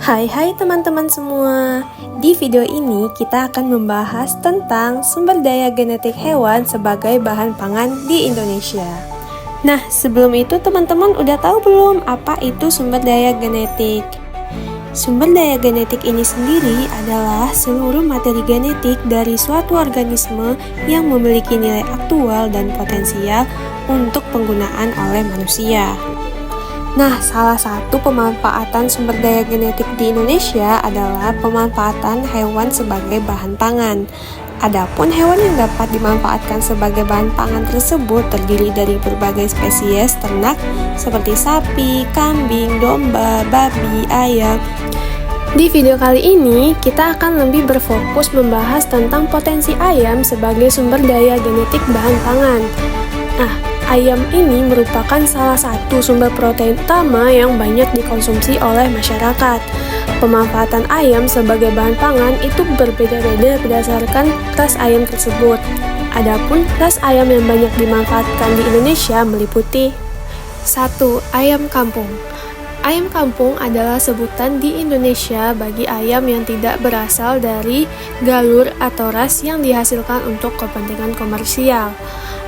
Hai teman-teman semua. Di video ini kita akan membahas tentang sumber daya genetik hewan sebagai bahan pangan di Indonesia. Nah, sebelum itu teman-teman udah tahu belum apa itu sumber daya genetik? Sumber daya genetik ini sendiri adalah seluruh materi genetik dari suatu organisme yang memiliki nilai aktual dan potensial untuk penggunaan oleh manusia. Nah, salah satu pemanfaatan sumber daya genetik di Indonesia adalah pemanfaatan hewan sebagai bahan pangan. Adapun hewan yang dapat dimanfaatkan sebagai bahan pangan tersebut terdiri dari berbagai spesies ternak seperti sapi, kambing, domba, babi, ayam. Di video kali ini, kita akan lebih berfokus membahas tentang potensi ayam sebagai sumber daya genetik bahan pangan. Nah, ayam ini merupakan salah satu sumber protein utama yang banyak dikonsumsi oleh masyarakat. Pemanfaatan ayam sebagai bahan pangan itu berbeda-beda berdasarkan ras ayam tersebut. Adapun ras ayam yang banyak dimanfaatkan di Indonesia meliputi 1. Ayam kampung. Ayam kampung adalah sebutan di Indonesia bagi ayam yang tidak berasal dari galur atau ras yang dihasilkan untuk kepentingan komersial.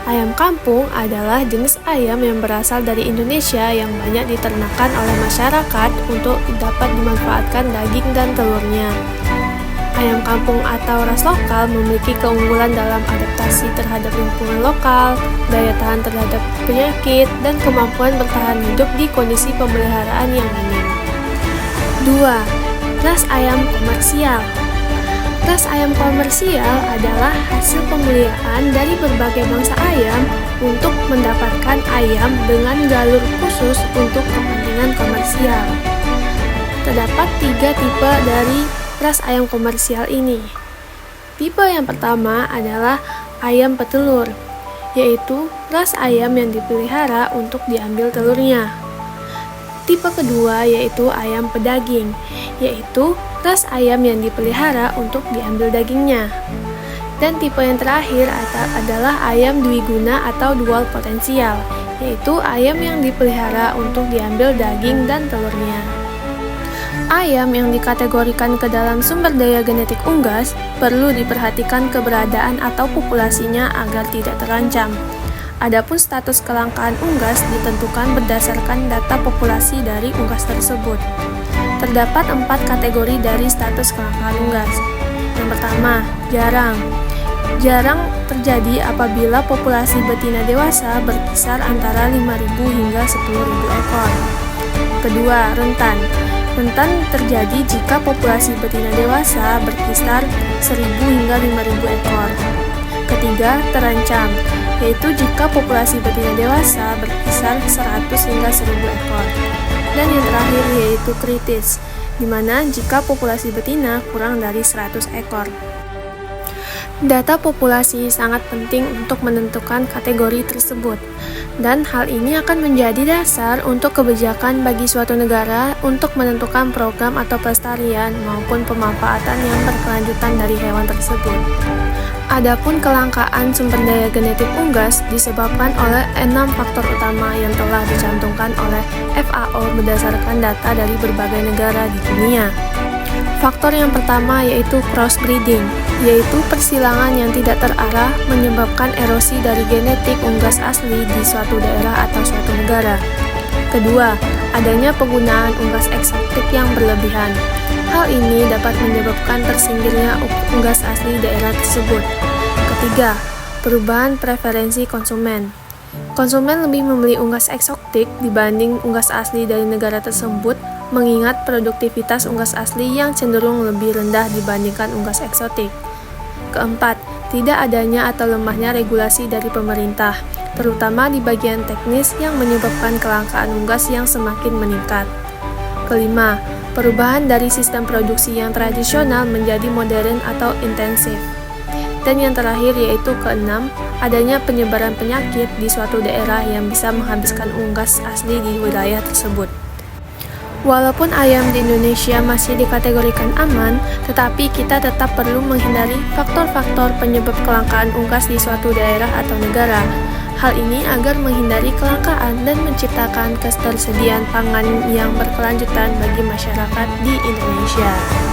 Ayam kampung adalah jenis ayam yang berasal dari Indonesia yang banyak diternakan oleh masyarakat untuk dapat dimanfaatkan daging dan telurnya. Ayam kampung atau ras lokal memiliki keunggulan dalam adaptasi terhadap lingkungan lokal, daya tahan terhadap penyakit, dan kemampuan bertahan hidup di kondisi pemeliharaan yang minim. 2. Ras ayam komersial. Ras ayam komersial adalah hasil pemeliharaan dari berbagai bangsa ayam untuk mendapatkan ayam dengan galur khusus untuk kepentingan komersial. Terdapat 3 tipe dari ras ayam komersial ini. Tipe yang pertama adalah ayam petelur, yaitu ras ayam yang dipelihara untuk diambil telurnya. Tipe kedua yaitu ayam pedaging, yaitu ras ayam yang dipelihara untuk diambil dagingnya. Dan tipe yang terakhir adalah ayam dwiguna atau dual potensial, yaitu ayam yang dipelihara untuk diambil daging dan telurnya. Ayam yang dikategorikan ke dalam sumber daya genetik unggas perlu diperhatikan keberadaan atau populasinya agar tidak terancam. Adapun status kelangkaan unggas ditentukan berdasarkan data populasi dari unggas tersebut. Terdapat 4 kategori dari status kelangkaan unggas. Yang pertama, jarang. Jarang terjadi apabila populasi betina dewasa berkisar antara 5.000 hingga 10.000 ekor. Kedua, rentan. Rentan terjadi jika populasi betina dewasa berkisar 1.000 hingga 5.000 ekor. Ketiga, terancam, yaitu jika populasi betina dewasa berkisar 100 hingga 1.000 ekor. Dan yang terakhir yaitu kritis, di mana jika populasi betina kurang dari 100 ekor. Data populasi sangat penting untuk menentukan kategori tersebut, dan hal ini akan menjadi dasar untuk kebijakan bagi suatu negara untuk menentukan program atau pelestarian maupun pemanfaatan yang berkelanjutan dari hewan tersebut. Adapun kelangkaan sumber daya genetik unggas disebabkan oleh 6 faktor utama yang telah dicantumkan oleh FAO berdasarkan data dari berbagai negara di dunia. Faktor yang pertama yaitu crossbreeding, yaitu persilangan yang tidak terarah menyebabkan erosi dari genetik unggas asli di suatu daerah atau suatu negara. Kedua, adanya penggunaan unggas eksotik yang berlebihan. Hal ini dapat menyebabkan tersingkirnya unggas asli daerah tersebut. Ketiga, perubahan preferensi konsumen. Konsumen lebih membeli unggas eksotik dibanding unggas asli dari negara tersebut, mengingat produktivitas unggas asli yang cenderung lebih rendah dibandingkan unggas eksotik. Keempat, tidak adanya atau lemahnya regulasi dari pemerintah, terutama di bagian teknis yang menyebabkan kelangkaan unggas yang semakin meningkat. Kelima, perubahan dari sistem produksi yang tradisional menjadi modern atau intensif. Dan yang terakhir yaitu keenam, adanya penyebaran penyakit di suatu daerah yang bisa menghabiskan unggas asli di wilayah tersebut. Walaupun ayam di Indonesia masih dikategorikan aman, tetapi kita tetap perlu menghindari faktor-faktor penyebab kelangkaan unggas di suatu daerah atau negara. Hal ini agar menghindari kelangkaan dan menciptakan ketersediaan pangan yang berkelanjutan bagi masyarakat di Indonesia.